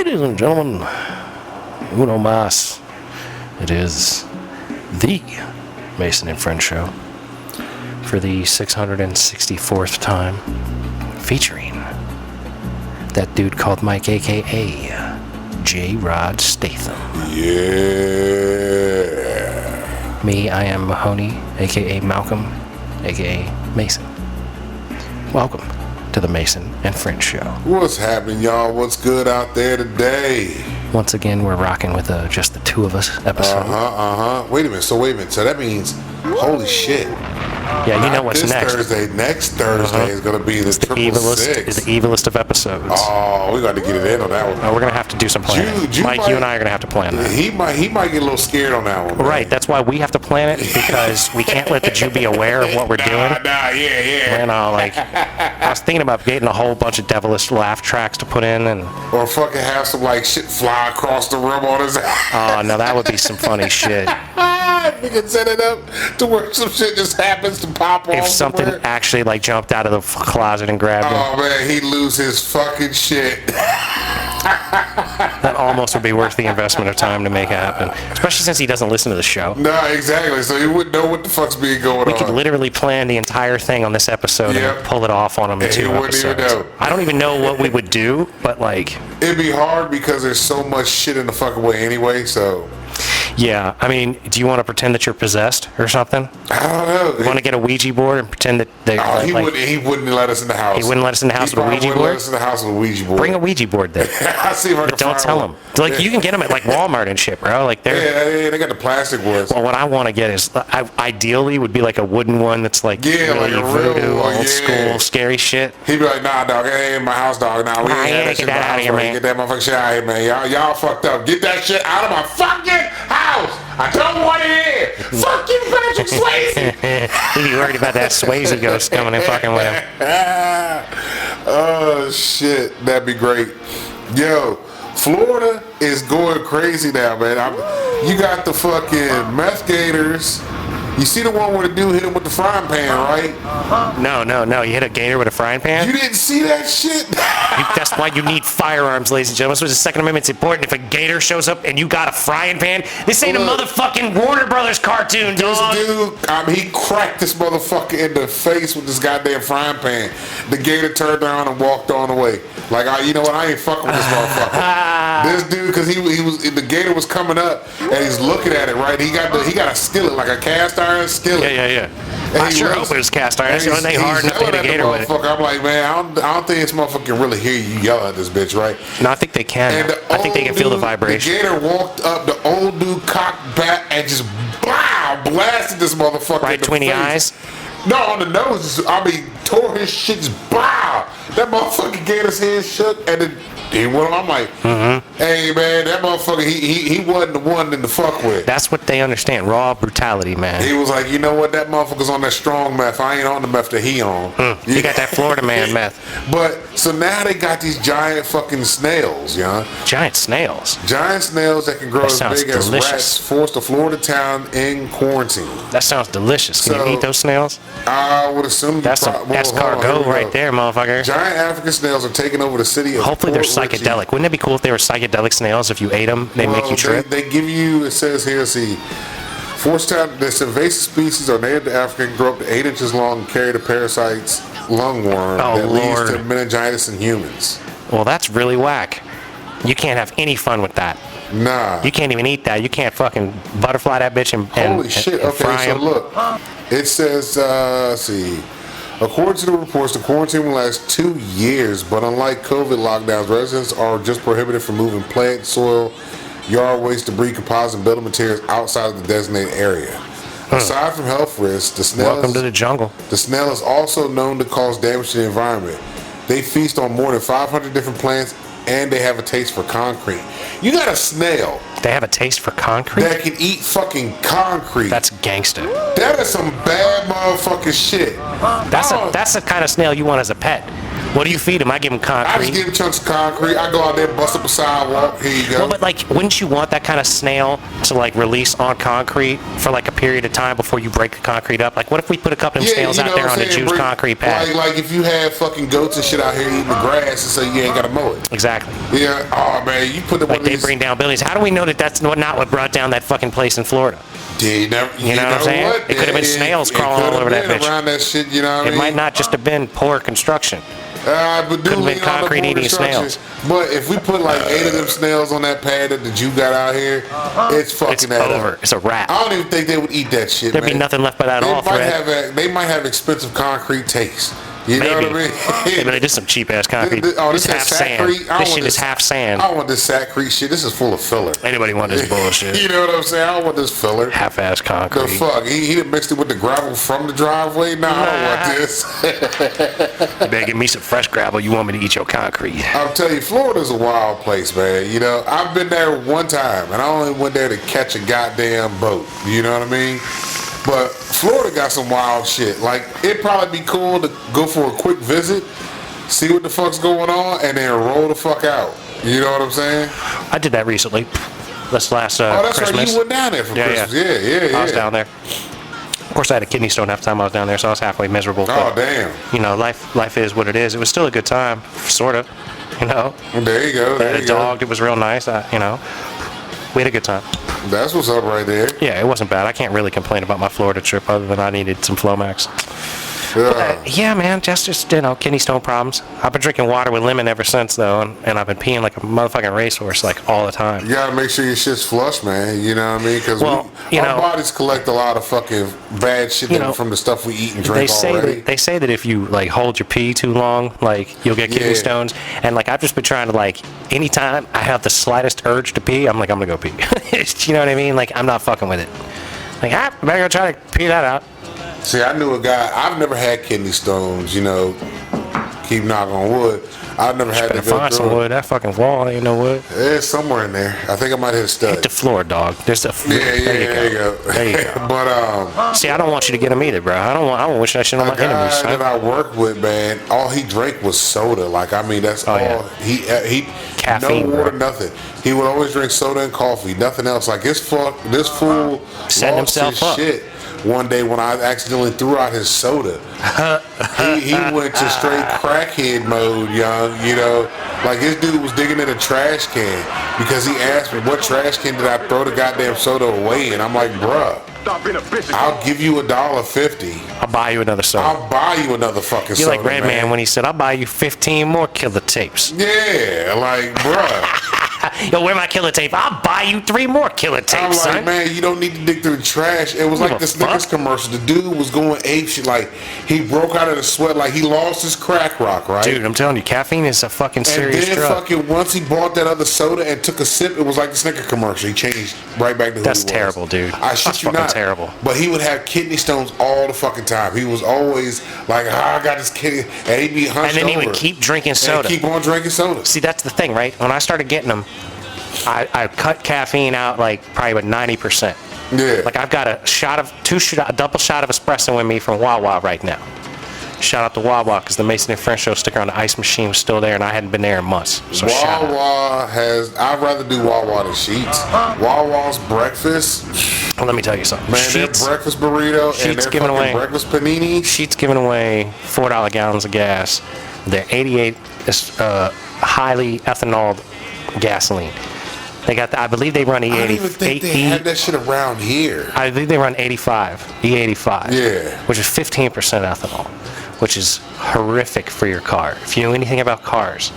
Ladies and gentlemen, uno mas. It is the Mason and Friend Show for the 664th time, featuring that dude called Mike, a.k.a. J. Rod Statham. Yeah. Me, I am Mahoney, a.k.a. Malcolm, a.k.a. Mason. Welcome to the Mason and Friend Show. What's happening, y'all? What's good out there today? Once again, we're rocking with just the two of us episode. Wait a minute. So that means, holy shit. Yeah, you know what's this next. Next Thursday is going to be the triple six. The evilest of episodes. Oh, we got to get it in on that one. Oh, we're going to have to do some planning. Mike, you and I are going to have to plan that. He might get a little scared on that one. Man. Right, that's why we have to plan it, because we can't let the Jew be aware of what we're doing. Yeah. You know, like, I was thinking about getting a whole bunch of devilish laugh tracks to put in. Or fucking have some, like, shit fly across the room on his Oh, no, that would be some funny shit. We can set it up to where some shit just happens to pop off. If something actually like jumped out of the closet and grabbed him. Oh man, he'd lose his fucking shit. That almost would be worth the investment of time to make it happen. Especially since he doesn't listen to the show. No, exactly. So he wouldn't know what the fuck's being going on. We could literally plan the entire thing on this episode and pull it off on him in 2 episodes. Even know. I don't even know what we would do, but like... It'd be hard because there's so much shit in the fucking way anyway, so... Yeah, I mean, do you want to pretend that you're possessed or something? I don't know. You want to get a Ouija board and pretend that they? He wouldn't let us in the house. He wouldn't let us in the house with a Ouija board? He wouldn't let us in the house with a Ouija board. Bring a Ouija board then. I'll see if I can Don't tell him. Like, you can get them at like Walmart and shit, bro. Like yeah, they got the plastic ones. Well, what I want to get is, ideally, would be like a wooden one that's like really like a voodoo, old school, scary shit. He'd be like, nah, dog, it ain't in my house, dog. Nah, we ain't that shit in my house, man. Get that motherfucking shit out of here, man. Y'all fucked up. Get that shit out of my fucking house. I don't want it here. Fuck you, Patrick Swayze. He'd be worried about that Swayze ghost coming and fucking with him. Oh, shit. That'd be great. Yo, Florida is going crazy now, man. You got the fucking meth gators. You see the one where the dude hit him with the frying pan, right? No. You hit a gator with a frying pan? You didn't see that shit? That's why you need firearms, ladies and gentlemen. That's why the Second Amendment's important. If a gator shows up and you got a frying pan, this ain't a motherfucking Warner Brothers cartoon, dog. This dude, he cracked this motherfucker in the face with this goddamn frying pan. The gator turned around and walked on away. Like, you know what? I ain't fucking with this motherfucker. This dude, because the gator was coming up and he's looking at it, right? He got a skillet, like a cast iron skillet. Yeah. I sure hope it was cast iron. That's the only thing hard enough to hit a gator with it. I'm like, man, I don't think this motherfucker can really hear you yell at this bitch, right? No, I think they can. I think they can feel the vibration. The gator walked up, the old dude cocked back and just blasted this motherfucker right between the eyes. No, on the nose. Tore his shit. Just that motherfucking gator's head shook, and then he went. I'm like, hey man, that motherfucker. He wasn't the one to fuck with. That's what they understand. Raw brutality, man. He was like, you know what? That motherfucker's on that strong meth. I ain't on the meth that he on. He got that Florida man meth. But so now they got these giant fucking snails, Giant snails. Giant snails that can grow as big as rats. Forced a Florida town in quarantine. That sounds delicious. Can you eat those snails? I would assume that's some escargot right there, motherfucker. Giant African snails are taking over the city of Hopefully they're psychedelic. Wouldn't it be cool if they were psychedelic snails? If you ate them, they make you trip. They give you. It says here, Forcetown, this invasive species are native to Africa and grow up to 8 inches long and carry the parasite's lungworm that leads to meningitis in humans. Well, that's really whack. You can't have any fun with that. Nah. You can't even eat that. You can't fucking butterfly that bitch and holy shit. And fry so look. It says, according to the reports, the quarantine will last 2 years, but unlike COVID lockdowns, residents are just prohibited from moving plant, soil, yard waste, debris, composite, and building materials outside of the designated area. Aside from health risks, the snail welcome to the jungle. The snail is also known to cause damage to the environment. They feast on more than 500 different plants, and they have a taste for concrete. You got a snail. They have a taste for concrete? That can eat fucking concrete. That's gangster. That is some bad motherfucking shit. That's the kind of snail you want as a pet. What do you feed him? I give him I just concrete. give him chunks of concrete. I go out there, bust up a sidewalk. Here you go. Well, but like, wouldn't you want that kind of snail to like release on concrete for like a period of time before you break the concrete up? Like, what if we put a couple of them snails you out know there what on I'm the saying? juice concrete pad? Like if you have fucking goats and shit out here eating the grass and so you ain't got to mow it. Exactly. Yeah. Oh man, you put the Like they bring down buildings. How do we know that that's not what brought down that fucking place in Florida? You know what I'm saying? What? It could have been snails crawling all over that bitch. Around that shit, you know what I mean? It might not just have been poor construction. But Could have been concrete eating snails. But if we put like 8 of them snails on that pad that you got out here, it's fucking It's that over. up. It's a wrap. I don't even think they would eat that shit. There'd be man. nothing left but that all, Fred. They might have expensive concrete taste. You know Maybe. what I mean? Yeah, but it is some cheap ass concrete. This This is half sand. Saccrete. This shit is half sand. I don't want this Saccrete shit. This is full of filler. Anybody want this bullshit? You know what I'm saying? I don't want this filler. Half-ass The concrete. fuck? He done mixed it with the gravel from the driveway? Nah, I don't want this. You better give me some fresh gravel. You want me to eat your concrete? I'm telling you, Florida's a wild place, man. You know, I've been there one time, and I only went there to catch a goddamn boat. You know what I mean? But Florida got some wild shit. Like, it'd probably be cool to go for a quick visit, see what the fuck's going on, and then roll the fuck out. You know what I'm saying? I did that recently. This last Oh, that's Christmas. right. You went down there for Christmas. Yeah. I was down there. Of course, I had a kidney stone half the time I was down there, so I was halfway miserable. Oh, but, damn. You know, life is what it is. It was still a good time, sort of. You know. There you go. I had a dog. It was real nice. You know, we had a good time. That's what's up right there. Yeah, it wasn't bad. I can't really complain about my Florida trip other than I needed some Flomax. Yeah, man, just you know, kidney stone problems. I've been drinking water with lemon ever since, though, and I've been peeing like a motherfucking racehorse, like, all the time. You gotta make sure your shit's flush, man. You know what I mean? Because our bodies collect a lot of fucking bad shit from the stuff we eat and drink already. They say that if you, like, hold your pee too long, like, you'll get kidney stones. And, like, I've just been trying to, like, anytime I have the slightest urge to pee, I'm like, I'm gonna go pee. You know what I mean? Like, I'm not fucking with it. Like, I better go try to pee that out. See, I knew a guy. I've never had kidney stones. You know, keep knocking on wood. I've never had to go find some wood. That fucking wall ain't no wood. It's somewhere in there. I think I might hit a stud. Hit the floor, dog. There's a there you go. There you go. But see, I don't want you to get them either, bro. I don't wish that shit on my enemies. The guy that I worked with, man, all he drank was soda. Like, I mean, that's all. Yeah. He Caffeine, no water, bro. nothing. He would always drink soda and coffee, nothing else. Like, this fool Setting lost himself his up. shit. One day when I accidentally threw out his soda, he went to straight crackhead mode, young. You know, like, this dude was digging in a trash can because he asked me, what trash can did I throw the goddamn soda away? And I'm like, bruh, I'll give you $1.50. I'll buy you another soda. I'll buy you another fucking You're soda, like Redman when he said, I'll buy you 15 more killer tapes. Yeah, like, bruh. Yo, where my killer tape? I'll buy you 3 more killer tapes, I'm like, son. man, you don't need to dig through the trash. It was like this Snickers commercial. The dude was going ape shit. Like, he broke out of the sweat. Like, he lost his crack rock, right? Dude, I'm telling you, caffeine is a fucking serious and then drug. fucking once he bought that other soda and took a sip, it was like the Snickers commercial. He changed right back to who That's he was. terrible, dude. I shit That's you fucking not. terrible. But he would have kidney stones all the fucking time. He was always like, I got this kidney. And he'd be hunched And then he over would keep drinking soda. and keep on drinking soda. See, that's the thing, right? When I started getting them, I cut caffeine out like probably about 90%. Yeah. Like, I've got a double shot of espresso in me from Wawa right now. Shout out to Wawa, because the Mason and French show sticker on the ice machine was still there, and I hadn't been there in months. So shout out. Wawa I'd rather do Wawa than Sheets. Wawa's breakfast, Well, let me tell you something. man, their breakfast burrito and Sheets their giving fucking away. breakfast panini. Sheets giving away $4 gallons of gas. They're 88 highly ethanol gasoline. They got, I believe they run E80. I don't even think they had that shit around here. I believe they run 85, E85. Yeah. Which is 15% ethanol, which is horrific for your car. If you know anything about cars,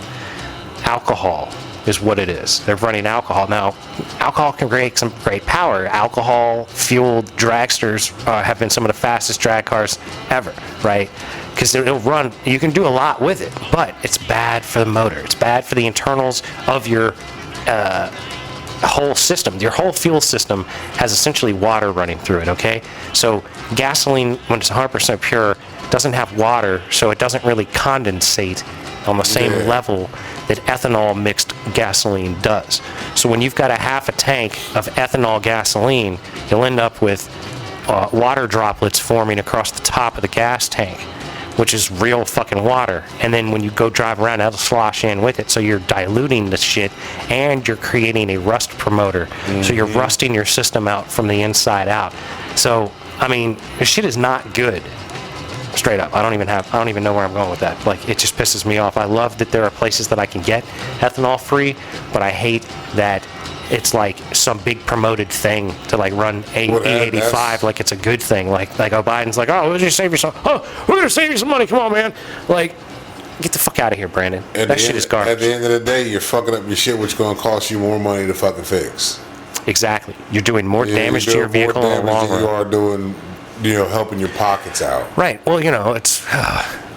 alcohol is what it is. They're running alcohol. Now, alcohol can create some great power. Alcohol-fueled dragsters have been some of the fastest drag cars ever, right? Because it'll run, you can do a lot with it, but it's bad for the motor. It's bad for the internals of your whole system. Your whole fuel system has essentially water running through it, okay? So gasoline, when it's 100% pure, doesn't have water, so it doesn't really condensate on the same level that ethanol mixed gasoline does. So when you've got a half a tank of ethanol gasoline, you'll end up with water droplets forming across the top of the gas tank, which is real fucking water. And then when you go drive around, that'll slosh in with it. So you're diluting the shit, and you're creating a rust promoter. So you're rusting your system out from the inside out. So, I mean, this shit is not good. Straight up. I don't even know where I'm going with that. Like, it just pisses me off. I love that there are places that I can get ethanol free, but I hate that it's like some big promoted thing to like run E85 like it's a good thing. Like Biden's like, oh, we're gonna save you some. Oh, we're gonna save you some money. Come on, man. Like, get the fuck out of here, Brandon. That shit is garbage. At the end of the day, you're fucking up your shit, which is gonna cost you more money to fucking fix. Exactly. You're doing more damage to your vehicle in the long run. You are doing, helping your pockets out. Right. Well, it's.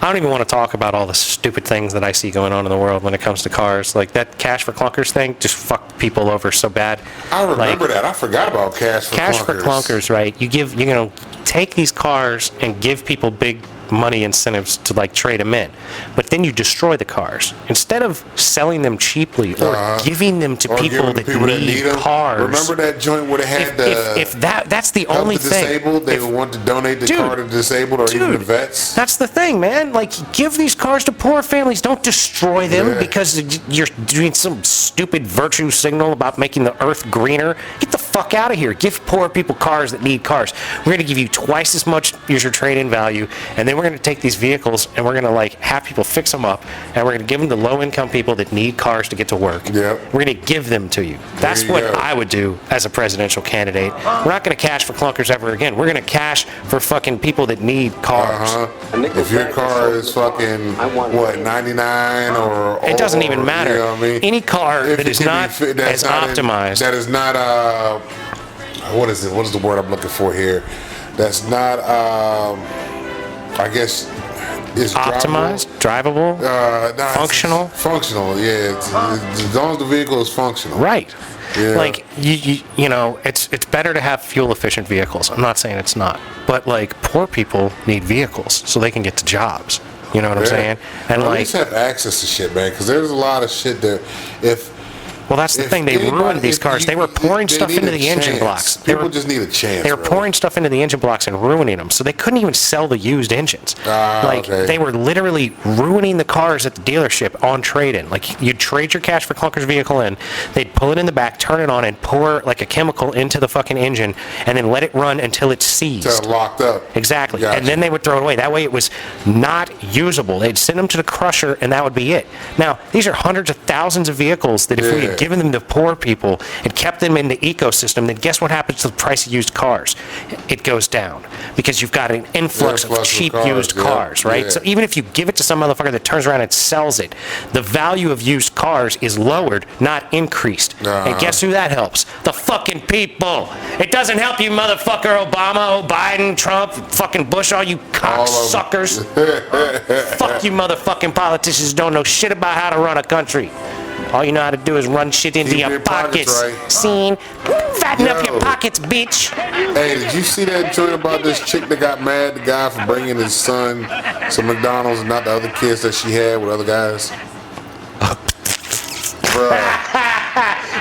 I don't even want to talk about all the stupid things that I see going on in the world when it comes to cars. Like that cash for clunkers thing just fucked people over so bad. I remember that. I forgot about cash for clunkers. Cash for clunkers, right? You take these cars and give people big money incentives to like trade them in, but then you destroy the cars instead of selling them cheaply or giving them to people that need cars. Remember that joint where they had if that's the only thing. Disabled, they would want to donate the car to the disabled or even the vets. That's the thing, man. Like, give these cars to poor families. Don't destroy them because you're doing some stupid virtue signal about making the earth greener. Get the fuck out of here. Give poor people cars that need cars. We're going to give you twice as much as your trade-in value, and then we're going to take these vehicles and we're going to like have people fix them up, and we're going to give them to low-income people that need cars to get to work. We're going to give them to you. That's what I would do as a presidential candidate. We're not going to cash for clunkers ever again. We're going to cash for fucking people that need cars. If your car is fucking, 99 or... It doesn't even matter. You know what I mean? Any car that is not as optimized. That is not, what is it? What is the word I'm looking for here? That's not, I guess, is optimized, drivable, functional. Functional, yeah. As long as the vehicle is functional. Right. Yeah. Like, it's better to have fuel-efficient vehicles. I'm not saying it's not. But, like, poor people need vehicles so they can get to jobs. You know what I'm saying? And at least have access to shit, man, because there's a lot of shit that Well, that's the thing. They ruined these cars. They were pouring stuff into the engine blocks. People just need a chance. They were pouring stuff into the engine blocks and ruining them, so they couldn't even sell the used engines. They were literally ruining the cars at the dealership on trade-in. Like, you'd trade your cash for clunkers vehicle in, they'd pull it in the back, turn it on, and pour like a chemical into the fucking engine, and then let it run until it's seized. Until it's locked up. Exactly. Gotcha. And then they would throw it away. That way it was not usable. They'd send them to the crusher, and that would be it. Now, these are hundreds of thousands of vehicles that if we had given them to poor people and kept them in the ecosystem, then guess what happens to the price of used cars? It goes down because you've got an influx of cheap used cars, right? Yeah. So even if you give it to some motherfucker that turns around and sells it, the value of used cars is lowered, not increased. And guess who that helps? The fucking people. It doesn't help you, motherfucker, Obama, Biden, Trump, fucking Bush, all you cocksuckers. Fuck you motherfucking politicians don't know shit about how to run a country. All you know how to do is run shit into your pockets. Right. Scene. Fatten up your pockets, bitch. Hey, did you see that joint about this chick that got mad, the guy for bringing his son some McDonald's and not the other kids that she had with other guys?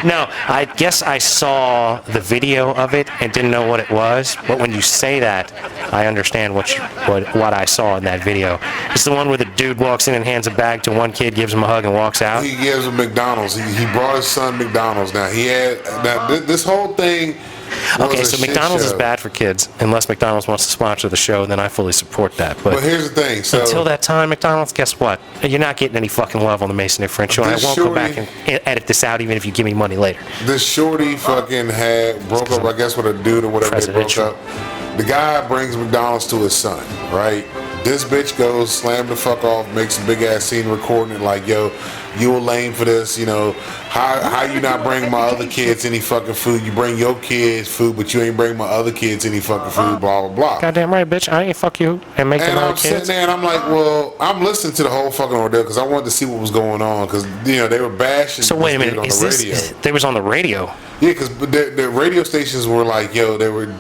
No, I guess I saw the video of it and didn't know what it was. But when you say that, I understand what I saw in that video. It's the one where the dude walks in and hands a bag to one kid, gives him a hug, and walks out. He gives him McDonald's. He brought his son McDonald's. Now this whole thing. Okay, so McDonald's is bad for kids. Unless McDonald's wants to sponsor the show, then I fully support that. But here's the thing. So until that time, McDonald's, guess what? You're not getting any fucking love on the Mason and French show. And I won't go back and edit this out even if you give me money later. This shorty fucking broke up, I guess, with a dude or whatever they broke up. The guy brings McDonald's to his son, right? This bitch goes, slam the fuck off, makes a big ass scene recording it like, yo, you a lame for this, how you not bring my other kids any fucking food? You bring your kids food, but you ain't bring my other kids any fucking food, blah, blah, blah. Goddamn right, bitch. I ain't fuck you and make them other kids. And I'm sitting there and I'm like, well, I'm listening to the whole fucking ordeal because I wanted to see what was going on because, they were bashing. So wait a minute, on the radio. They was on the radio? Yeah, because the radio stations were like, yo, they were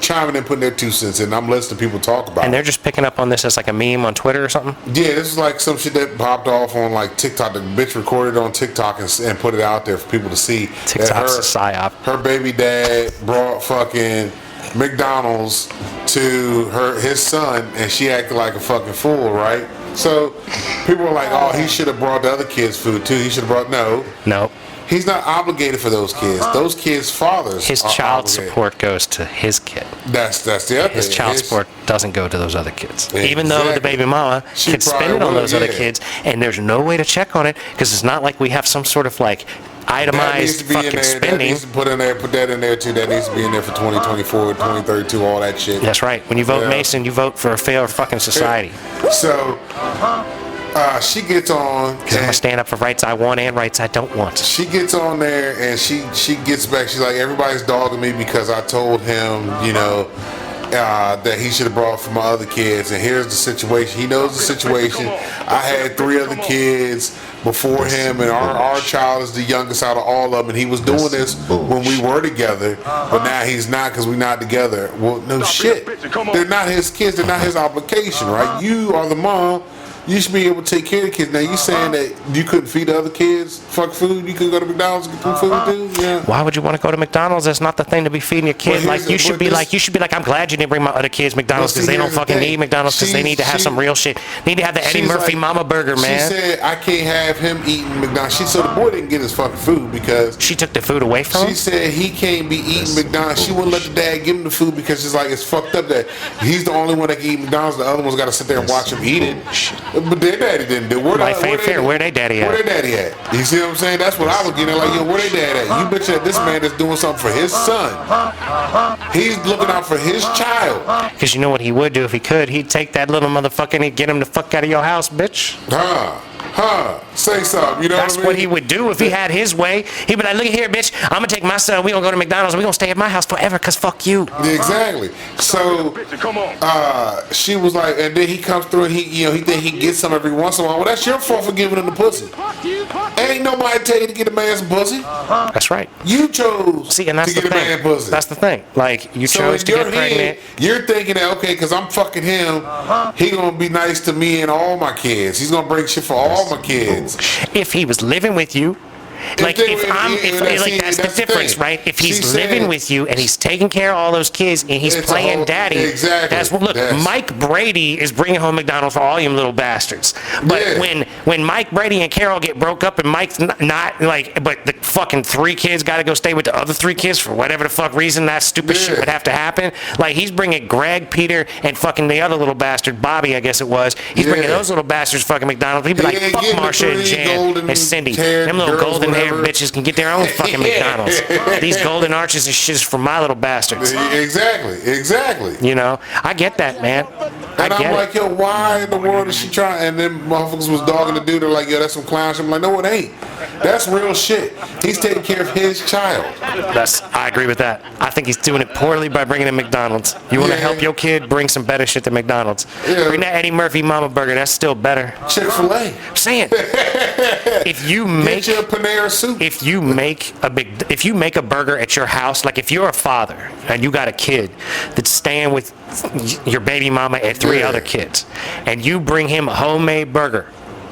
chiming in, putting their 2 cents in. I'm listening to people talk about it. And they're just picking up on this as like a meme on Twitter or something? Yeah, this is like some shit that popped off on like TikTok. The bitch recorded on TikTok and put it out there for people to see. TikTok's a psyop. Her baby dad brought fucking McDonald's to his son, and she acted like a fucking fool, right? So people were like, oh, he should have brought the other kids food too. He should have brought No. He's not obligated for those kids. Those kids' fathers. His are child obligated. support goes to his kid. That's the other His thing. child support doesn't go to those other kids. Exactly. Even though the baby mama She could spend probably it on would, those other yeah. kids, and there's no way to check on it because it's not like we have some sort of like That needs itemized to be in fucking there. That spending. needs to put that in there too. That needs to be in there for 2024, 2032, all that shit. That's right. When you vote Yeah. Mason, you vote for a fair fucking society. So she gets on. Because I'm going to stand up for rights I want and rights I don't want. She gets on there and she gets back. She's like, everybody's dogging me because I told him, that he should have brought for my other kids. And here's the situation. He knows the situation. I had 3 other kids before him, and our child is the youngest out of all of them. And he was doing this when we were together, but now he's not because we're not together. Well, no shit. They're not his kids. They're not his obligation, right? You are the mom. You should be able to take care of the kids. Now you saying that you couldn't feed the other kids fuck food? You couldn't go to McDonald's and get them food too? Yeah. Why would you want to go to McDonald's? That's not the thing to be feeding your kid. Well, Like you should be like, I'm glad you didn't bring my other kids McDonald's because they don't fucking need McDonald's because they need to have some real shit. They need to have the Eddie Murphy Mama Burger, man. She said I can't have him eating McDonald's. So the boy didn't get his fucking food because She took the food away from him? she said he can't be eating McDonald's. She wouldn't let the dad give him the food because she's like, it's fucked up that he's the only one that can eat McDonald's. The other one's got to sit there and watch him eat it. But their daddy didn't do. Where they daddy at? Where they daddy at? You see what I'm saying? That's what I was getting at. Like, yo, where they dad at? You bitch at this man that's doing something for his son. He's looking out for his child. Because you know what he would do if he could? He'd take that little motherfucker and he'd get him the fuck out of your house, bitch. Say something. You know That's what I mean? what he would do if he had his way. He'd be like, look here, bitch. I'm going to take my son. We're going to go to McDonald's. And we're going to stay at my house forever because fuck you. Exactly. So she was like, and then he comes through and he think he gets some every once in a while. Well, that's your fault for giving him the pussy. Ain't nobody tell you to get a man some pussy. That's right. You chose See, and that's to the get a man thing. pussy. That's the thing. Like, you So chose in to your get pregnant. head, you're thinking that, okay, because I'm fucking him, he going to be nice to me and all my kids. He's going to bring shit for all my kids. If he was living with you, that's the difference, right? If he's living with you and he's taking care of all those kids and he's playing daddy, exactly. Look, Mike Brady is bringing home McDonald's for all you little bastards. But when Mike Brady and Carol get broke up and Mike's not like, but the fucking 3 kids got to go stay with the other 3 kids for whatever the fuck reason that stupid shit would have to happen. Like he's bringing Greg, Peter, and fucking the other little bastard, Bobby, I guess it was. He's bringing those little bastards fucking McDonald's. He'd be like, fuck Marsha and Jan and Cindy. Them little golden haired bitches can get their own fucking McDonald's. These golden arches and shit is for my little bastards. Exactly. You know, I get that, man. And I'm like, yo, why in the world is she trying? And then motherfuckers was dogging the dude. They're like, yo, that's some clown shit. I'm like, no, it ain't. That's real shit. He's taking care of his child. I agree with that. I think he's doing it poorly by bringing in McDonald's. You want to help your kid, bring some better shit than McDonald's. Bring that Eddie Murphy Mama Burger. That's still better. Chick-fil-A. I'm saying, if you make Get your Panera soup. if you make a burger at your house, like if you're a father and you got a kid that's staying with your baby mama and 3 other kids, and you bring him a homemade burger,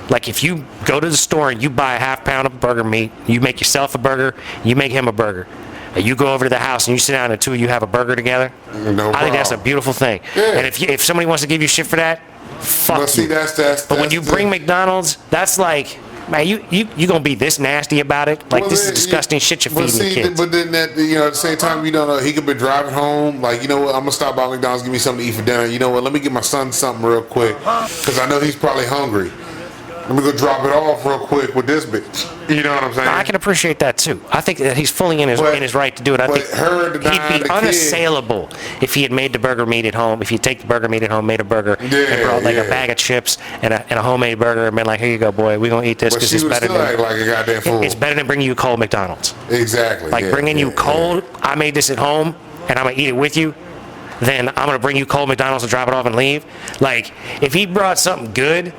like if you go to the store and you buy a half pound of burger meat, you make yourself a burger, you make him a burger, and you go over to the house and you sit down and the 2 of you have a burger together, I think that's a beautiful thing. And if somebody wants to give you shit for that, fuck you. But when you bring McDonald's, that's like, man, you gonna be this nasty about it? Like, this is disgusting shit you're feeding your kids. But then at the same time, you don't know, he could be driving home, like, you know what, I'm gonna stop by McDonald's, give me something to eat for dinner. You know what, let me get my son something real quick, because I know he's probably hungry. Let me go drop it off real quick with this bitch. You know what I'm saying? I can appreciate that too. I think that he's fully in his right to do it. I think he'd be unassailable if he had made the burger meat at home. If you take the burger meat at home, made a burger, and brought like a bag of chips and a homemade burger, and been like, here you go, boy, we're gonna eat this because it's better than like a goddamn fool. It's better than bringing you cold McDonald's. Exactly. Like bringing you cold. I made this at home, and I'm gonna eat it with you. Then I'm gonna bring you cold McDonald's and drop it off and leave. Like if he brought something good,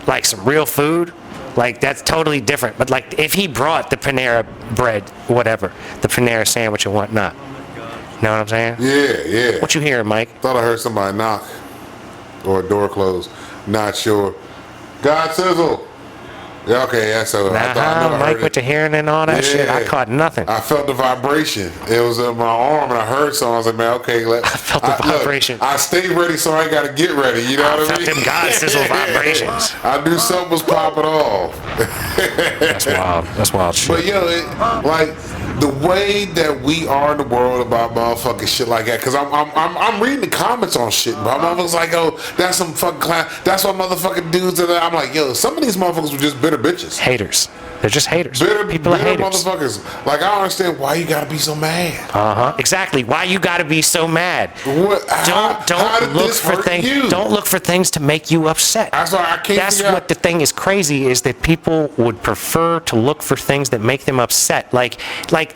like some real food, like that's totally different. But like if he brought the Panera bread, whatever, the Panera sandwich and whatnot, know what I'm saying? Yeah. What you hearing, Mike? Thought I heard somebody knock or a door close. Not sure. God sizzle. Yeah, okay, yeah, so I thought I Mike heard with the it. hearing and all that shit. I caught nothing. I felt the vibration. It was in my arm, and I heard something. I was like, man, okay. I felt the vibration. Look, I stayed ready, so I got to get ready. You know what I felt mean? them God sizzle vibrations. I knew something was popping off. That's wild. That's wild shit. But like the way that we are in the world about motherfucking shit like that, because I'm reading the comments on shit, but motherfuckers like, oh, that's some fucking clown. That's what motherfucking dudes are. I'm like, yo, some of these motherfuckers were just bitter bitches. Haters. They're just haters. People are bitter haters. Motherfuckers. Like, I don't understand why you gotta be so mad. Exactly. Why you gotta be so mad? What? Don't look for things. Don't look for things to make you upset. That's why I can't. That's what the thing is crazy, is that people would prefer to look for things that make them upset. Like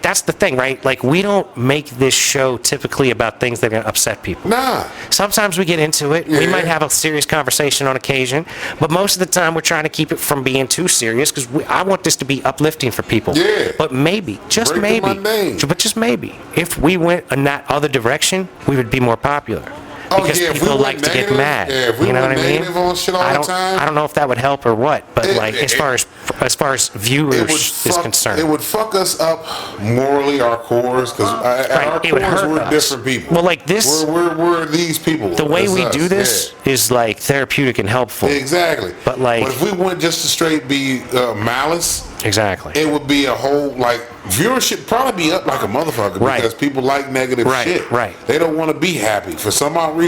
that's the thing, right? Like, we don't make this show typically about things that are gonna upset people. Nah. Sometimes we get into it. Yeah. We might have a serious conversation on occasion, but most of the time we're trying to keep it from being too serious, because I want this to be uplifting for people. Yeah. But maybe, just maybe, if we went in that other direction, we would be more popular. Because people like to get mad. Yeah, if we you know what I mean? On shit all the time, I don't know if that would help or what, but as far as viewers is concerned, it would fuck us up morally, our cores, because our cores, we're different people. Well, like this, we're these people. The way we do this is like therapeutic and helpful. Exactly. But if we went just to straight be malice, exactly, it would be a whole viewership probably be up like a motherfucker, because people like negative shit. Right. They don't want to be happy for some odd reason.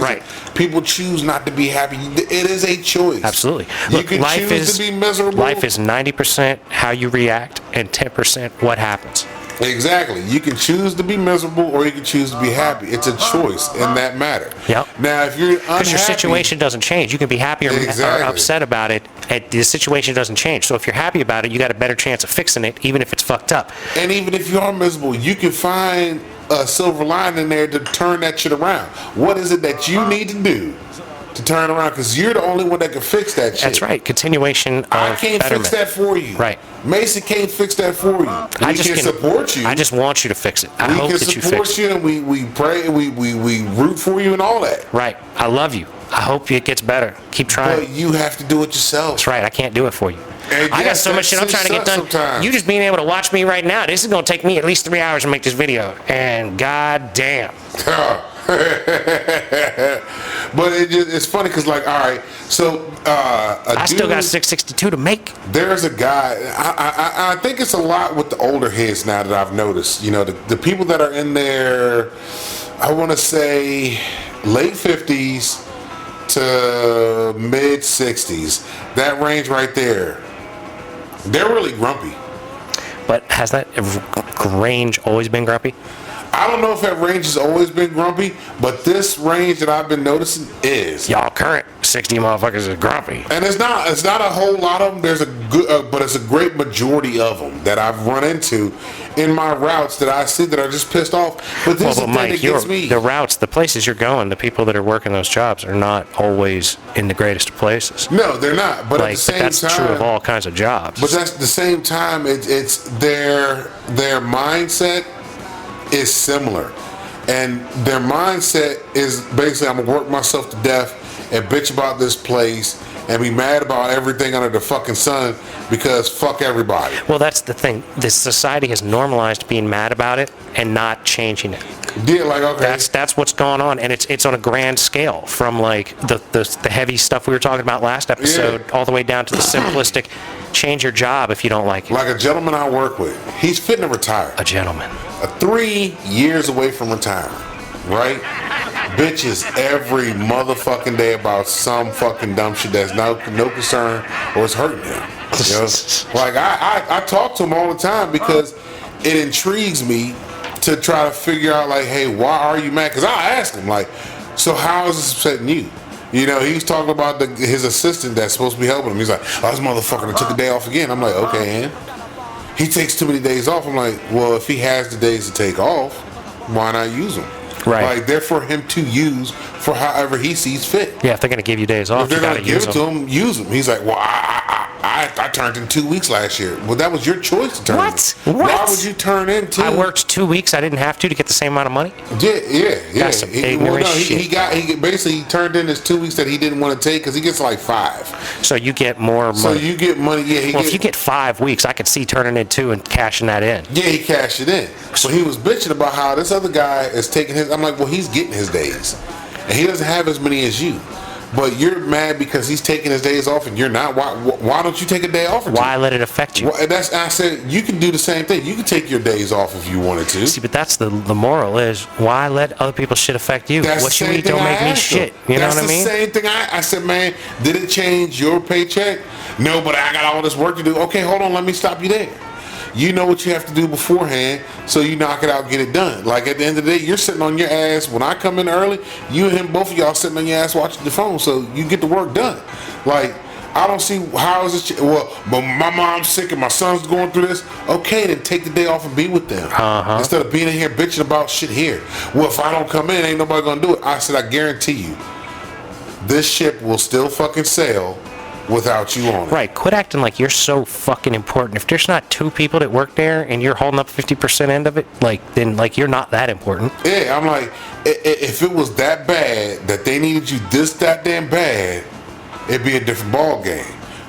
People choose not to be happy. It is a choice. Absolutely. You can choose to be miserable. Life is 90% how you react and 10% what happens. Exactly. You can choose to be miserable or you can choose to be happy. It's a choice in that matter. Yep. Now, if you're unhappy, because your situation doesn't change, you can be happy or upset about it. The situation doesn't change. So if you're happy about it, you got a better chance of fixing it, even if it's fucked up. And even if you are miserable, you can find a silver line in there to turn that shit around. What is it that you need to do to turn around? Because you're the only one that can fix that shit. That's right. Continuation of I can't betterment. fix that for you. Right. Mason can't fix that for you. We can support you. I just want you to fix it. I hope that you fix it. We can support you, and we pray, we root for you and all that. Right. I love you. I hope it gets better. Keep trying. But you have to do it yourself. That's right. I can't do it for you. And I got so much shit I'm trying to get done. Sometimes. You just being able to watch me right now, this is going to take me at least 3 hours to make this video. And god damn. But it's funny because, all right, so I still got 662 to make. There's a guy, I think it's a lot with the older heads now that I've noticed. You know, the people that are in their, I want to say, late 50s to mid 60s, that range right there, they're really grumpy. But has that range always been grumpy? I don't know if that range has always been grumpy, but this range that I've been noticing is. Y'all current 60 motherfuckers is grumpy. And it's not a whole lot of them. There's a good, but it's a great majority of them that I've run into in my routes that I see that are just pissed off. But this is the thing that gets me. The routes, the places you're going, the people that are working those jobs are not always in the greatest of places. No, they're not. But at the same time, that's true of all kinds of jobs. But that's the same time. It's their mindset is similar, and their mindset is basically, I'm gonna work myself to death and bitch about this place and be mad about everything under the fucking sun because fuck everybody. Well, that's the thing. This society has normalized being mad about it and not changing it. Yeah, like, okay. That's what's going on, and it's on a grand scale, from like the heavy stuff we were talking about last episode, all the way down to the simplistic, change your job if you don't like it. Like a gentleman I work with, he's fitting to retire. A gentleman. 3 years away from retirement, right? Bitches every motherfucking day about some fucking dumb shit that's no concern or it's hurting him. You know? Like I talk to him all the time because it intrigues me to try to figure out, like, hey, why are you mad? Because I ask him, like, so how is this upsetting you? You know, he's talking about his assistant that's supposed to be helping him. He's like, oh, this motherfucker took a day off again. I'm like, okay, and he takes too many days off. I'm like, well, if he has the days to take off, why not use them? Right. Like, they're for him to use for however he sees fit. Yeah, if they're going to give you days off, if they're you got to give use it them. to him, use them. He's like, well, I I turned in 2 weeks last year. Well, that was your choice to turn. What? In. Why would you turn in 2? I worked 2 weeks. I didn't have to get the same amount of money. Yeah. That's some ignorant shit. He basically turned in his 2 weeks that he didn't want to take because he gets like 5. So you get more money. So you get money. Yeah. If you get 5 weeks, I could see turning in 2 and cashing that in. Yeah, he cashed it in. So he was bitching about how this other guy is taking his. I'm like, well, he's getting his days, and he doesn't have as many as you. But you're mad because he's taking his days off and you're not. Why don't you take a day off? Why let it affect you? I said you can do the same thing. You can take your days off if you wanted to. See, but that's the moral is why let other people's shit affect you? That's what you eat don't make me shit. You know what I mean? That's the same thing I said, man, did it change your paycheck? No, but I got all this work to do. Okay, hold on, let me stop you there. You know what you have to do beforehand, so you knock it out and get it done. Like at the end of the day, you're sitting on your ass. When I come in early, you and him, both of y'all sitting on your ass watching the phone, so you get the work done. Like, I don't see how is this. Well, but my mom's sick and my son's going through this. Okay, then take the day off and be with them instead of being in here bitching about shit here. Well, if I don't come in, ain't nobody gonna do it. I said, I guarantee you, this ship will still fucking sail without you on it. Right. Quit acting like you're so fucking important. If there's not 2 people that work there and you're holding up 50% end of it, then you're not that important. Yeah, I'm like, if it was that bad that they needed you that damn bad, it'd be a different ball game.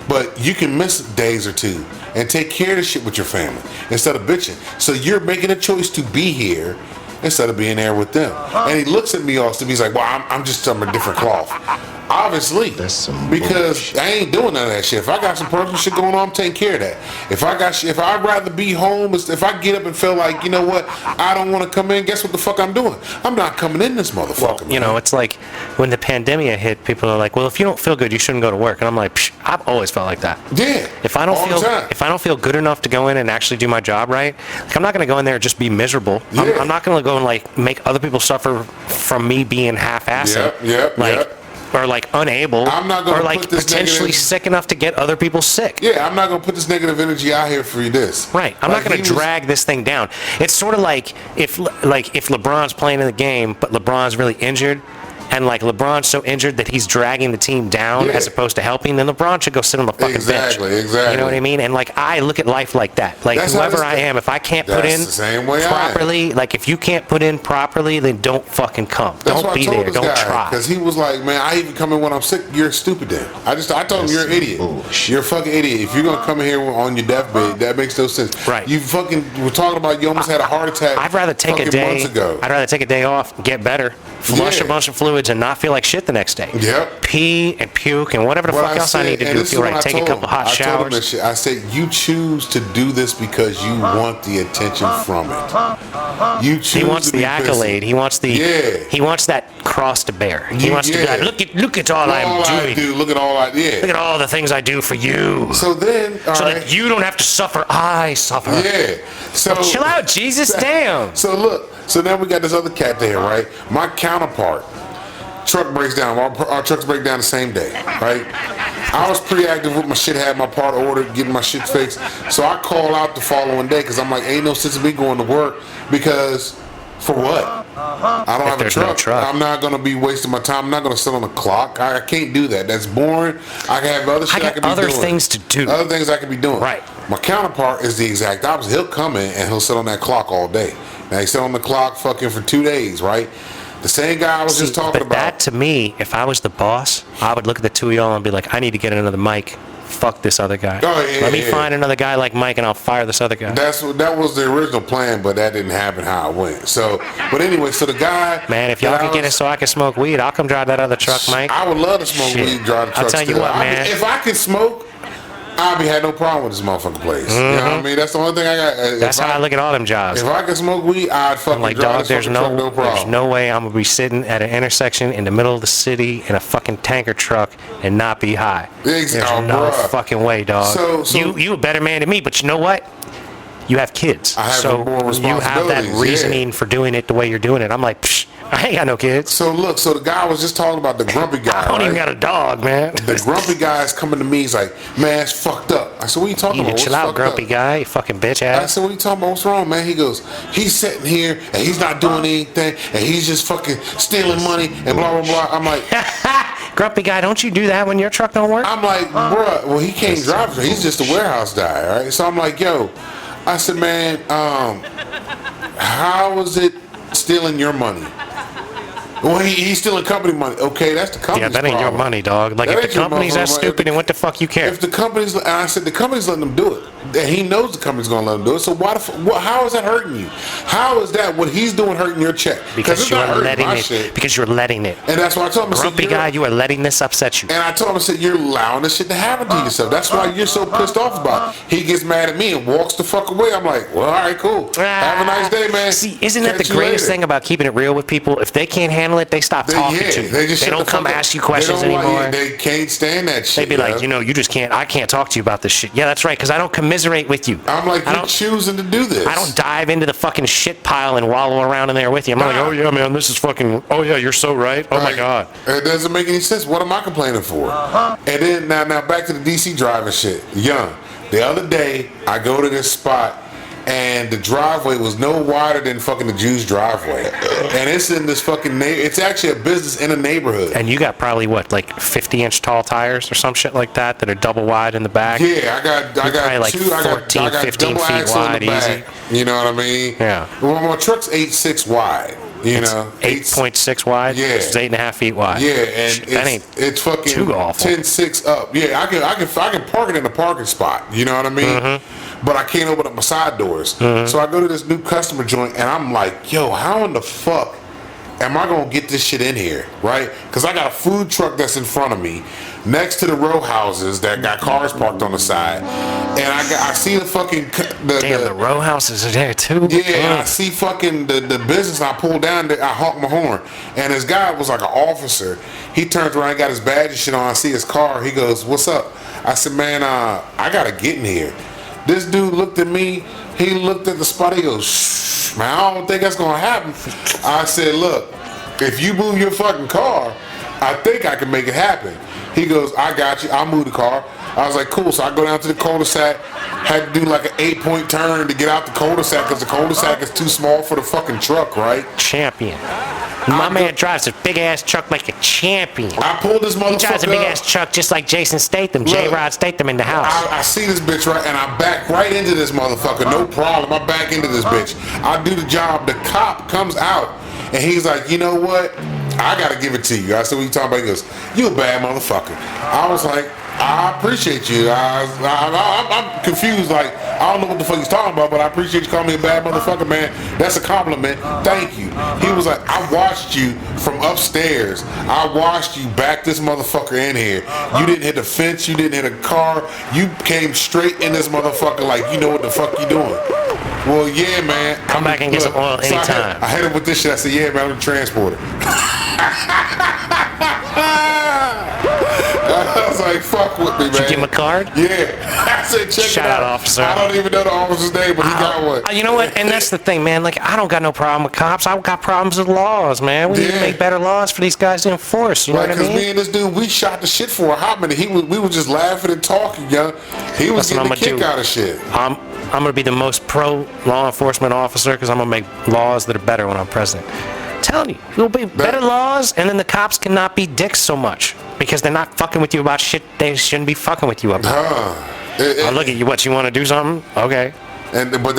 But you can miss days or 2 and take care of the shit with your family instead of bitching. So you're making a choice to be here instead of being there with them. And he looks at me all stupid. He's like, well, I'm just from a different cloth. Obviously, because bullshit. I ain't doing none of that shit. If I got some personal shit going on, I'm taking care of that. If I'd rather be home, if I get up and feel like, you know what, I don't want to come in, guess what the fuck I'm doing? I'm not coming in this motherfucker. Well, you know, it's like when the pandemic hit, people are like, well, if you don't feel good, you shouldn't go to work. And I'm like, psh, I've always felt like that. Yeah. If I don't feel good enough to go in and actually do my job right, like I'm not going to go in there and just be miserable. Yeah. I'm not going to go and like make other people suffer from me being half-assed. Yep. Or like unable, I'm not gonna or like put this potentially sick enough to get other people sick. Yeah, I'm not gonna put this negative energy out here for you. Right. I'm not gonna drag this thing down. It's sort of like if LeBron's playing in the game, but LeBron's really injured. And like LeBron's so injured that he's dragging the team down as opposed to helping, then LeBron should go sit on the fucking bench. Exactly. You know what I mean? And like I look at life like that. Like that's whoever I am, if I can't put in properly, like if you can't put in properly, then don't fucking come. Don't be there. Don't try. Because he was like, man, I even come in when I'm sick. You're stupid then. I told him you're an idiot. Bullshit. You're a fucking idiot. If you're gonna come in here on your deathbed, that makes no sense. Right. You fucking were talking about you almost had a heart attack. I'd rather take a day. I'd rather take a day off, get better, flush a bunch of fluids, and not feel like shit the next day. Yep. Pee and puke and whatever the fuck else I need to do. Feel right. Take a couple hot showers. I said you choose to do this because you want the attention from it. You choose. He wants the accolade. He wants He wants that cross to bear. He wants to be like, look at all I'm doing. Look at all I did. Look at all the things I do for you. So then, that you don't have to suffer. I suffer. Yeah. So chill out, Jesus. Damn. So look. So now we got this other cat there, right? My counterpart. Truck breaks down. Our trucks break down the same day, right? I was pretty active with my shit, had my part ordered, getting my shit fixed. So I call out the following day because I'm like, ain't no sense in me going to work because for what? I don't have a truck. No truck. I'm not going to be wasting my time. I'm not going to sit on the clock. I can't do that. That's boring. I can have other shit I can be doing. Other things to do. Other things I can be doing. Right. My counterpart is the exact opposite. He'll come in and he'll sit on that clock all day. Now he sit on the clock fucking for 2 days, right? The same guy I was just talking about. But that, to me, if I was the boss, I would look at the 2 of y'all and be like, I need to get another Mike. Fuck this other guy. Let me find another guy like Mike and I'll fire this other guy. That was the original plan, but that didn't happen how it went. So, but anyway, so the guy... Man, if y'all can get it so I can smoke weed, I'll come drive that other truck, Mike. I would love to smoke weed, drive the truck. I'll tell you what, man. If I could smoke... I had no problem with this motherfucking place. You know what I mean? That's the only thing I got. That's how I look at all them jobs. If I could smoke weed, I'd fucking like, drive dog, this fucking truck, no problem. There's no way I'm going to be sitting at an intersection in the middle of the city in a fucking tanker truck and not be high. There's no fucking way, dog. So you a better man than me, but you know what? You have kids. I have so more responsibilities. You have that reasoning for doing it the way you're doing it. I'm like, psh, I ain't got no kids. So look, the guy was just talking about the grumpy guy. I don't even got a dog, man. The grumpy guy is coming to me. He's like, man, it's fucked up. I said, what are you talking about? Chill out, grumpy guy. You fucking bitch ass. I said, what are you talking about? What's wrong, man? He goes, he's sitting here and he's not doing anything and he's just fucking stealing money and blah, blah, blah. I'm like... Grumpy guy, don't you do that when your truck don't work? I'm like, bruh, well, he can't drive. He's just a warehouse guy, right? So I'm like, yo, I said, man, how is it stealing your money? Well, he's stealing company money. Okay, that's the company's Yeah, that ain't problem. your money, dog. Like, That if ain't the your company's that motherfucking money. stupid, then what the fuck you care? If the company's, and I said the company's letting him do it, and he knows the company's gonna let him do it. So how is that hurting you? How is that what he's doing hurting your check? Because it's you not are hurting letting my it. shit. Because you're letting it. And that's why I told him, I said, Grumpy guy, you are letting this upset you. and I told him, I said, you're allowing this shit to happen to yourself. That's why you're so pissed off about it. He gets mad at me and walks the fuck away. I'm like, well, all right, cool. Have a nice day, man. See, isn't that the Catch you greatest later. thing about keeping it real with people? If they can't handle it, they stop talking to you. They don't come ask you questions anymore. They can't stand that shit. They'd be like, you just can't. I can't talk to you about this shit. Yeah, that's right, because I don't commiserate with you. I'm like, you're choosing to do this. I don't dive into the fucking shit pile and wallow around in there with you. I'm like, oh yeah, man, this is fucking. Oh yeah, you're so right. Oh my god. It doesn't make any sense. What am I complaining for? And then now back to the DC driving shit. Young. The other day, I go to this spot, and the driveway was no wider than fucking the Jew's driveway. And it's in this fucking it's actually a business in a neighborhood. And you got probably what, like 50-inch tall tires or some shit like that are double wide in the back? Yeah, I got like two. 14, I got 15 double feet axle in wide, the back. easy. You know what I mean? Yeah. Well, my truck's 8.6 wide. You know, 8.6 wide. Yeah, it's 8.5 feet wide. Yeah, and it's fucking too awful. 10.6 up. Yeah, I can park it in a parking spot. You know what I mean? Mm-hmm. But I can't open up my side doors. Mm-hmm. So I go to this new customer joint, and I'm like, yo, how in the fuck am I gonna get this shit in here, right? Because I got a food truck that's in front of me, next to the row houses that got cars parked on the side, and I see the fucking the row houses are there too. Yeah, and I see fucking the business. I pull down, I honk my horn, and this guy was like an officer. He turns around, got his badge and shit on. I see his car. He goes, "What's up?" I said, "Man, I gotta get in here." This dude looked at me. He looked at the spot. He goes, "Shh, man, I don't think that's gonna happen." I said, "Look, if you move your fucking car, I think I can make it happen." He goes, "I got you. I'll move the car." I was like, "Cool." So I go down to the cul-de-sac. Had to do like an 8-point turn to get out the cul-de-sac because the cul-de-sac is too small for the fucking truck, right? Champion. My man drives a big ass truck like a champion. I pulled this motherfucker. He drives a big ass truck just like Jason Statham, J-Rod Statham in the house. I see this bitch right, and I back right into this motherfucker. No problem. I back into this bitch. I do the job. The cop comes out, and he's like, "You know what? I gotta give it to you." I said, "What you talking about?" He goes, "You a bad motherfucker." I was like, "I appreciate you." I'm confused. Like, I don't know what the fuck he's talking about, but I appreciate you calling me a bad motherfucker, man. That's a compliment. Thank you. He was like, "I watched you from upstairs. I watched you back this motherfucker in here. You didn't hit a fence. You didn't hit a car. You came straight in this motherfucker like you know what the fuck you doing." Well, yeah, man. Come back and get some oil anytime. I hit him with this shit. I said, "Yeah, man, I'm a transporter." I was like, "Fuck with me, man." Did you give him a card? Yeah. I said, "Check Shout it out, out, officer." I don't even know the officer's name, but he got one. You know what? And that's the thing, man. Like, I don't got no problem with cops. I've got problems with laws, man. We need to make better laws for these guys to enforce. You know what I mean? Because me and this dude, we shot the shit for a hot minute. We were just laughing and talking, young. He was getting a kick out of shit. I'm going to be the most pro law enforcement officer because I'm going to make laws that are better when I'm president. I'm telling you, there'll be better laws, and then the cops cannot be dicks so much because they're not fucking with you about shit they shouldn't be fucking with you about. Look at you. What, you want to do something? Okay. But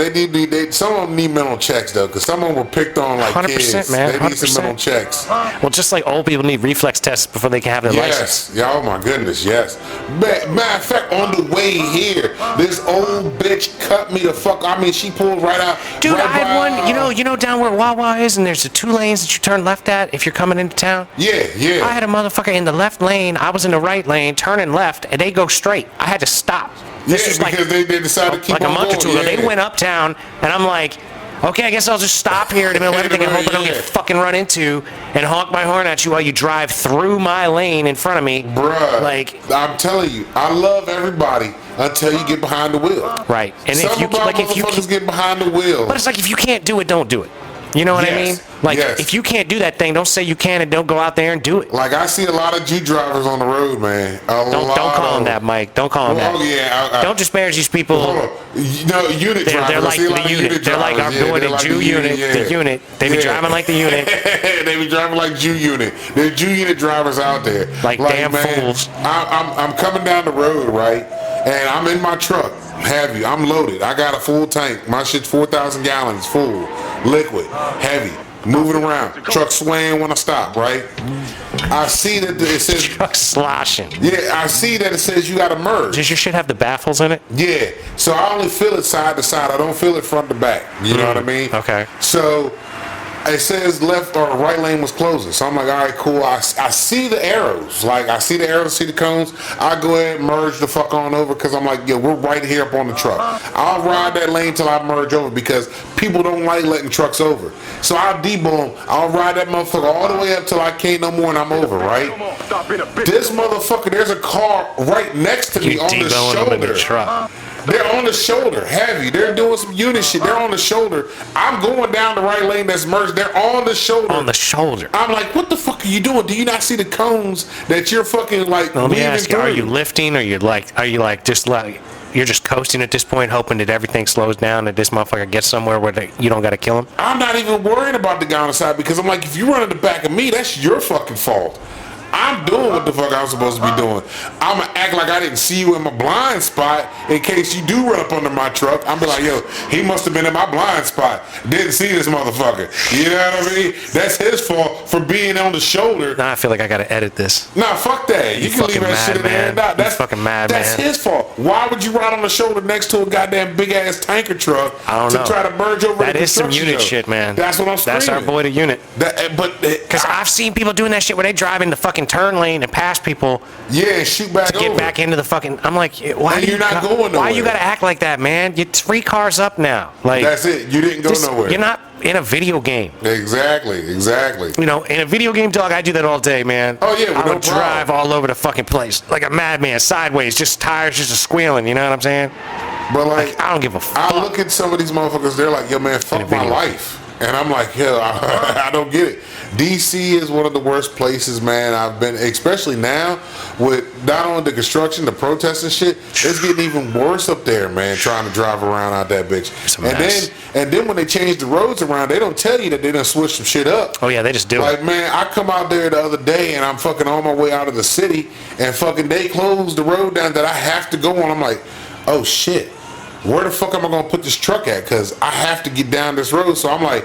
some of them need mental checks though, because some of them were picked on like 100%, kids. man. They need some mental checks. Well, just like old people need reflex tests before they can have their license. Yeah, oh my goodness, yes. Matter of fact, on the way here, this old bitch cut me the fuck. I mean, she pulled right out. Dude, right I had one. You know down where Wawa is, and there's the 2 lanes that you turn left at if you're coming into town. Yeah. I had a motherfucker in the left lane. I was in the right lane, turning left, and they go straight. I had to stop. This is because they decided to keep like on a month or two ago. Yeah. They went uptown, and I'm like, okay, I guess I'll just stop here in the middle of everything and hope I don't get fucking run into and honk my horn at you while you drive through my lane in front of me. Bruh, like, I'm telling you, I love everybody until you get behind the wheel. Right. And if you get behind the wheel. But it's like if you can't do it, don't do it. You know what I mean? Like, Yes. if you can't do that thing, don't say you can and don't go out there and do it. Like, I see a lot of Jeep drivers on the road, man. Don't call them that, Mike. Don't call them that. Oh, yeah. Don't disparage these people. Hold on. Unit drivers. They're like the unit. They're like our boy, the Jew unit. The unit. They be driving like the unit. They be driving like Jew unit. There's Jew unit drivers out there. Like damn man, fools. I'm coming down the road, right? And I'm in my truck. Heavy. I'm loaded. I got a full tank. My shit's 4,000 gallons full. Liquid. Heavy. Moving around. Truck swaying when I stop, right? I see that it says... Truck sloshing. Yeah, I see that it says you got to merge. Does your shit have the baffles in it? Yeah. So I only feel it side to side. I don't feel it front to back. You know what I mean? Okay. So it says left or right lane was closing. So I'm like, all right, cool. I see the arrows. Like, I see the arrows, see the cones. I go ahead and merge the fuck on over because I'm like, yo, we're right here up on the truck. I'll ride that lane till I merge over because people don't like letting trucks over. So I'll deboom. I'll ride that motherfucker all the way up till I can't no more and I'm over, right? This motherfucker, there's a car right next to me on the shoulder. They're on the shoulder, heavy. They're doing some unit shit. They're on the shoulder. I'm going down the right lane that's merged. They're on the shoulder. On the shoulder. I'm like, what the fuck are you doing? Do you not see the cones that you're fucking like Let me ask you, through? are you lifting or are you like just like you're just coasting at this point, hoping that everything slows down, that this motherfucker gets somewhere where you don't got to kill him? I'm not even worrying about the guy on the side because I'm like, if you run in the back of me, that's your fucking fault. I'm doing what the fuck I'm supposed to be doing. I'm going to act like I didn't see you in my blind spot in case you do run up under my truck. I'm be like, yo, he must have been in my blind spot. Didn't see this motherfucker. You know what I mean? That's his fault for being on the shoulder. Now I feel like I got to edit this. Nah, fuck that. You can leave that shit in there. Nah, that's fucking mad, man. That's his fault. Why would you ride on the shoulder next to a goddamn big ass tanker truck to try to merge over that the is some construction unit zone? shit, man. That's what I'm screaming. That's our boy, the unit. Because I've seen people doing that shit where they drive in the fucking turn lane and pass people. Yeah, shoot back to get back into the fucking. I'm like, why you're not going nowhere? Why you gotta act like that, man? You're 3 cars up now. Like that's it. You didn't go nowhere. You're not in a video game. Exactly. You know, in a video game, dog, I do that all day, man. Oh yeah, I would drive all over the fucking place like a madman, sideways, just tires just squealing. You know what I'm saying? But like I don't give a fuck. I look at some of these motherfuckers. They're like, yo, man, fuck my life. And I'm like, yo, I don't get it. DC is one of the worst places, man. I've been, especially now with not only the construction, the protests and shit. It's getting even worse up there, man. Trying to drive around out that bitch. And then when they change the roads around, they don't tell you that they done switch some shit up. Oh yeah, they just do. Like, man, I come out there the other day and I'm fucking on my way out of the city, and fucking they closed the road down that I have to go on. I'm like, oh shit. Where the fuck am I gonna put this truck at? Because I have to get down this road. So I'm like,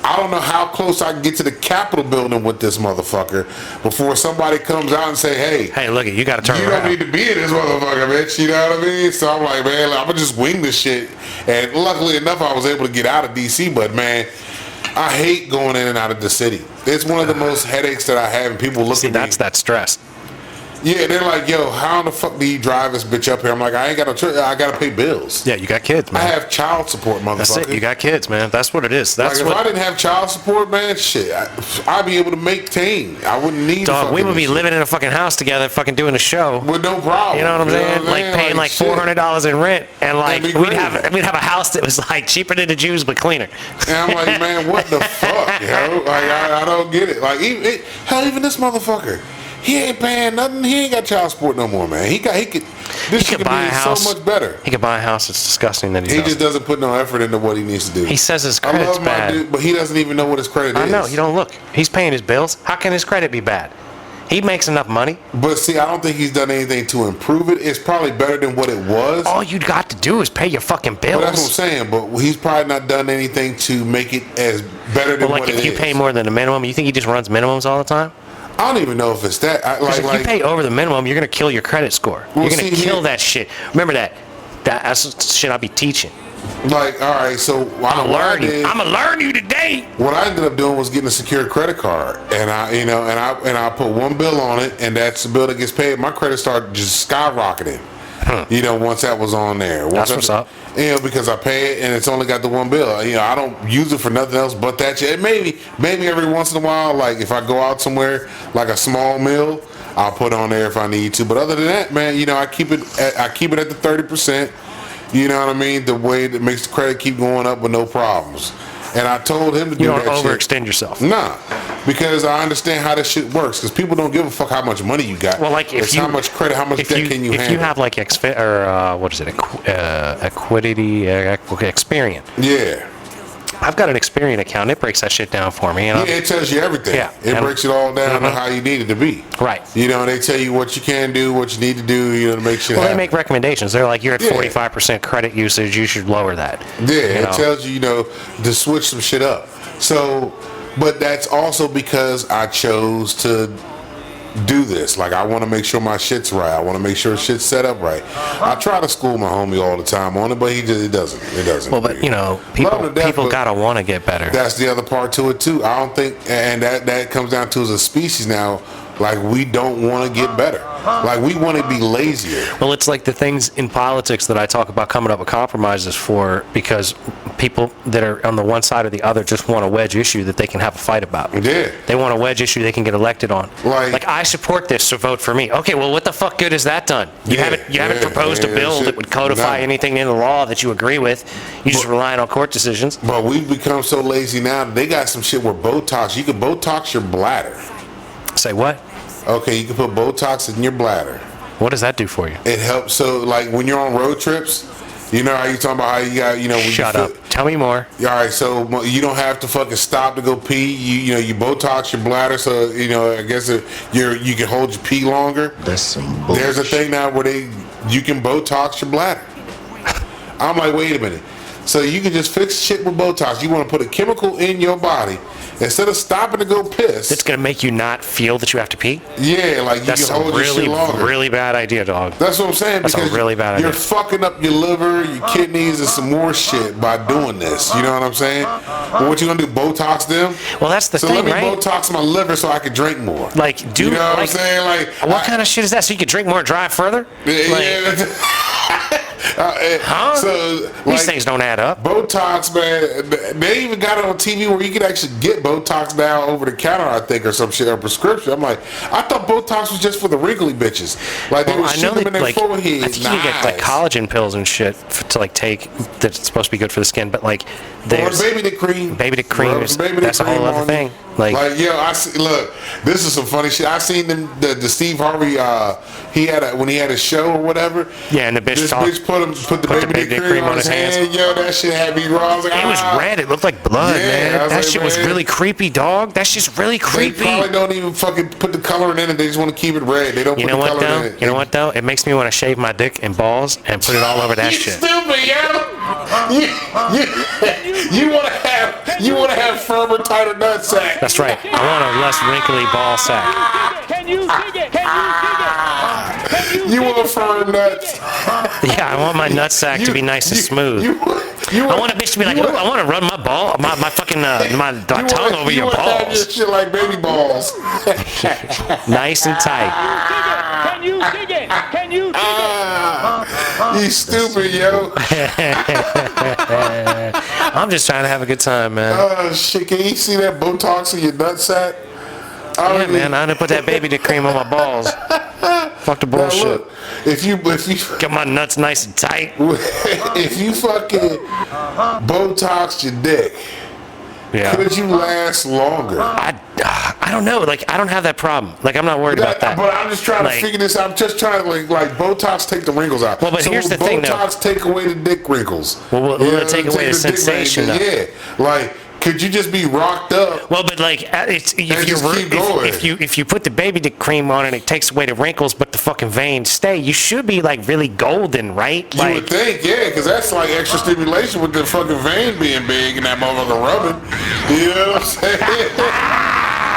I don't know how close I can get to the Capitol building with this motherfucker before somebody comes out and say, hey, look, you gotta turn around. You don't need to be in this motherfucker, bitch. You know what I mean? So I'm like, man, I'm gonna just wing this shit. And luckily enough, I was able to get out of DC. But man, I hate going in and out of the city. It's one of the most headaches that I have, and people look at me. That's that stress. Yeah, they're like, yo, how in the fuck do you drive this bitch up here? I'm like, I ain't got I gotta pay bills. Yeah, you got kids, man. I have child support, motherfucker. That's it. You got kids, man. That's what it is. That's like, if I didn't have child support, man, shit, I'd be able to maintain. I wouldn't need. Dog, we would be living in a fucking house together, fucking doing a show with no problem. You know what I'm saying? Like paying like $400 in rent, and like we'd have a house that was like cheaper than the Jews but cleaner. And I'm like, man, what the fuck, yo? Like I don't get it. Like even this motherfucker. He ain't paying nothing. He ain't got child support no more, man. He could buy a house so much better. He could buy a house. It's disgusting that he just doesn't put no effort into what he needs to do. He says his credit's bad, dude, but he doesn't even know what his credit is. I know. You don't look. He's paying his bills. How can his credit be bad? He makes enough money. But see, I don't think he's done anything to improve it. It's probably better than what it was. All you got to do is pay your fucking bills. But that's what I'm saying. But he's probably not done anything to make it as better than what it is. Like if you pay more than the minimum, you think he just runs minimums all the time? I don't even know if it's that. If you pay over the minimum, you're going to kill your credit score. You're going to kill that shit. Remember that. That's shit I'll be teaching. Like, all right, so I'm gonna learn you today. What I ended up doing was getting a secured credit card, and I put one bill on it, and that's the bill that gets paid. My credit started just skyrocketing. You know, once that was on there. That's what's up. You know, because I pay it and it's only got the one bill. You know, I don't use it for nothing else but that shit. Maybe every once in a while, like if I go out somewhere, like a small meal, I'll put on there if I need to. But other than that, man, you know, I keep it at the 30%. You know what I mean? The way that makes the credit keep going up with no problems. And I told him to do You that don't shit. overextend yourself. Nah, because I understand how this shit works. Because people don't give a fuck how much money you got. Well, like if it's you, how much credit, how much debt can you handle. If you have like what is it, Experian. Yeah. I've got an Experian account. It breaks that shit down for me. Yeah, it tells you everything. Yeah, it breaks it all down to how you need it to be. Right. You know, they tell you what you can do, what you need to do, you know, to make shit happen. They make recommendations. They're like, you're at 45% credit usage. You should lower that. Yeah, it tells you, to switch some shit up. So, but that's also because I chose to do this. Like, I want to make sure my shit's right. I want to make sure shit's set up right. I try to school my homie all the time on it, but it doesn't. Well, but people gotta want to get better. That's the other part to it too. I don't think, and that comes down to as a species now. Like, we don't want to get better. Like, we want to be lazier. Well, it's like the things in politics that I talk about coming up with compromises for, because people that are on the one side or the other just want a wedge issue that they can have a fight about. Yeah. They want a wedge issue they can get elected on. Like I support this, so vote for me. Okay, well, what the fuck good has that done? You haven't proposed a bill that would codify anything in the law that you agree with. You just relying on court decisions. But we've become so lazy now. They got some shit where Botox, you can Botox your bladder. Say what? Okay, you can put Botox in your bladder. What does that do for you? It helps. So, like, when you're on road trips, you know how you talking about how you got, when Shut up. Tell me more. All right, so you don't have to fucking stop to go pee. You Botox your bladder, so I guess you can hold your pee longer. That's some bullshit. There's a thing now where you can Botox your bladder. I'm like, wait a minute. So you can just fix shit with Botox. You want to put a chemical in your body instead of stopping to go piss. It's gonna make you not feel that you have to pee. Yeah, like you can hold your shit longer. Really bad idea, dog. That's what I'm saying. That's because a really bad idea. You're fucking up your liver, your kidneys, and some more shit by doing this. You know what I'm saying? Well, what you gonna do? Botox them? Well, that's the thing, So let me right? Botox my liver so I can drink more. Like, you know what I'm saying? Like, what kind of shit is that? So you can drink more and drive further? So these things don't add up. Botox, man. They even got it on TV where you could actually get Botox now over the counter, I think, or some shit, or prescription. I'm like, I thought Botox was just for the wrinkly bitches. Like, they were shooting them in their forehead. I think you can get like collagen pills and shit to like take that's supposed to be good for the skin, but like there's baby dick cream. Baby dick cream that's a whole other thing. Like look, this is some funny shit. I seen the Steve Harvey. When he had a show or whatever. Yeah, and the bitch put the baby dick cream on his hand. Yo, that shit had me raw. I was like, it was red. It looked like blood, man. That shit was really creepy, dog. That shit's really creepy. They probably don't even fucking put the coloring in it. They just want to keep it red. They don't put the coloring in it. You know what though? It makes me want to shave my dick and balls and put it all over that shit. Stupid, yo. You want to have firmer, tighter nut sack. That's right. I want a less wrinkly ball sack. Can you dig it? Can you dig it? Can You want firm nuts. Yeah, I want my nut sack to be nice and smooth. I want a bitch to be like, ooh, I want to run my fucking my tongue over your balls. Have your shit like baby balls. Nice and tight. Can you dig it? Can you dig it? You stupid, yo. I'm just trying to have a good time, man. Oh shit! Can you see that Botox in your nut sack? Yeah, man. I done put that baby dick cream on my balls. Fuck the bullshit. Now look, if you get my nuts nice and tight. If you fucking Botox your dick, could you last longer? I don't know. Like, I don't have that problem. Like, I'm not worried about that. But I'm just trying to figure this out. I'm just trying to like Botox take the wrinkles out. Well, but here's the thing, though. Botox take away the dick wrinkles. Well, we'll take away the sensation, though. Yeah, like. Could you just be rocked up? Well, but like, if you put the baby dick cream on and it takes away the wrinkles, but the fucking veins stay, you should be like really golden, right? You would think, yeah, because that's like extra stimulation with the fucking vein being big and that motherfucker rubbing. You know what I'm saying?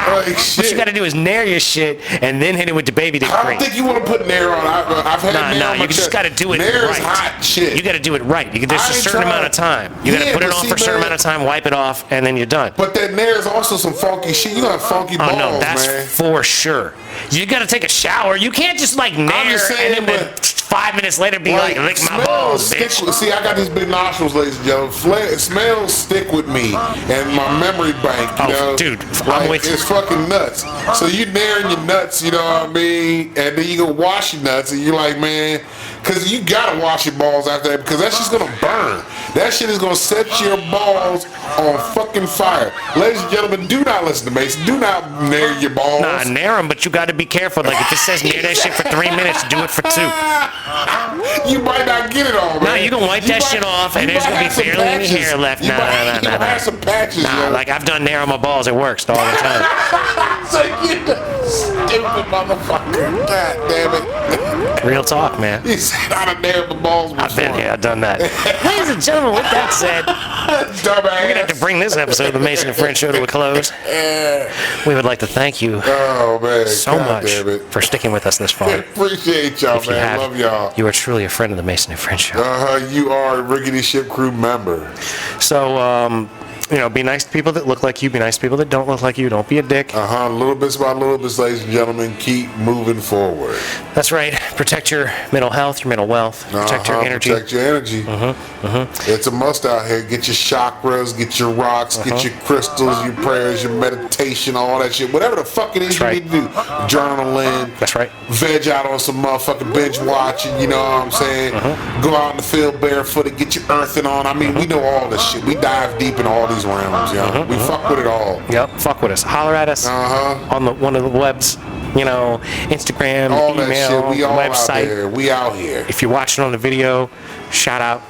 Like, shit. What you got to do is nair your shit and then hit it with the baby dick cream. I don't think you want to put nair on. I've had nair on my you just got to do it nair right. Is hot shit. You got to do it right. There's a certain amount of time. You got to put it on for a certain amount of time, wipe it off, and then you're done. But that nair is also some funky shit. You got funky balls, man. Oh no, that's for sure. You got to take a shower. You can't just like nair and then 5 minutes later be like lick my balls, bitch. See, I got these big nostrils, ladies and gentlemen. Smells stick with me and my memory bank. You know? Dude, like, I'm with you. It's fucking nuts. So you naring your nuts, you know what I mean? And then you go wash your nuts and you're like, man, because you gotta wash your balls after that, because that shit's gonna burn. That shit is gonna set your balls on fucking fire. Ladies and gentlemen, do not listen to Mason. Do not nair your balls. Nah, nair them, but you got to be careful. Like if it says nair that shit for 3 minutes, do it for 2. You might not get it all, man. No, you can wipe that shit off, and there's gonna be barely any hair left. You might have some patches. Nah, like I've done nair on my balls. It works all the time. So you stupid motherfucker. God damn it. Real talk, man. He said I'd have nailed my balls before. I've been here. I've done that. Ladies and gentlemen, with that said, Dumbass. we're gonna have to bring this episode of the Mason and Friends Show to a close. We would like to thank you Oh man, so God much damn it. for sticking with us this far. Appreciate y'all, If you man. have, Love y'all. you are truly a friend of the Mason and Friends Show. You are a Rickety Ship Crew member. So, be nice to people that look like you. Be nice to people that don't look like you. Don't be a dick. Little bits by little bits, ladies and gentlemen. Keep moving forward. That's right. Protect your mental health, your mental wealth. Protect your energy. Protect your energy. It's a must out here. Get your chakras, get your rocks, get your crystals, your prayers, your meditation, all that shit. Whatever the fuck it is you need to do. Journaling. That's right. Veg out on some motherfucking binge watching, you know what I'm saying? Go out in the field barefooted, get your earthing on. I mean, we know all this shit. We dive deep in all these realms, yo. We fuck with it all. Yep. Fuck with us. Holler at us on one of the webs. Instagram, All email, that shit. We all website. out there. We out here. If you're watching on the video, shout out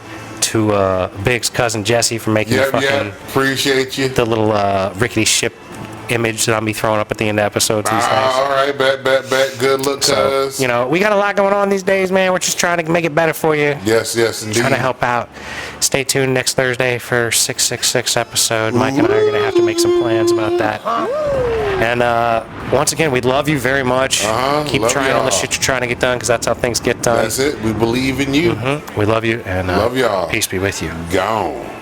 to Big's cousin Jesse for making Appreciate you. the little rickety ship image that I'll be throwing up at the end of episodes these days. All right, bet. Good look, cuz. So, we got a lot going on these days, man. We're just trying to make it better for you. Yes, indeed. Trying to help out. Stay tuned next Thursday for 666 episode. Mike and I are going to have to make some plans about that. And once again, we love you very much. Keep trying on the shit you're trying to get done, because that's how things get done. That's it. We believe in you. We love you, and love y'all. Peace be with you. Gone.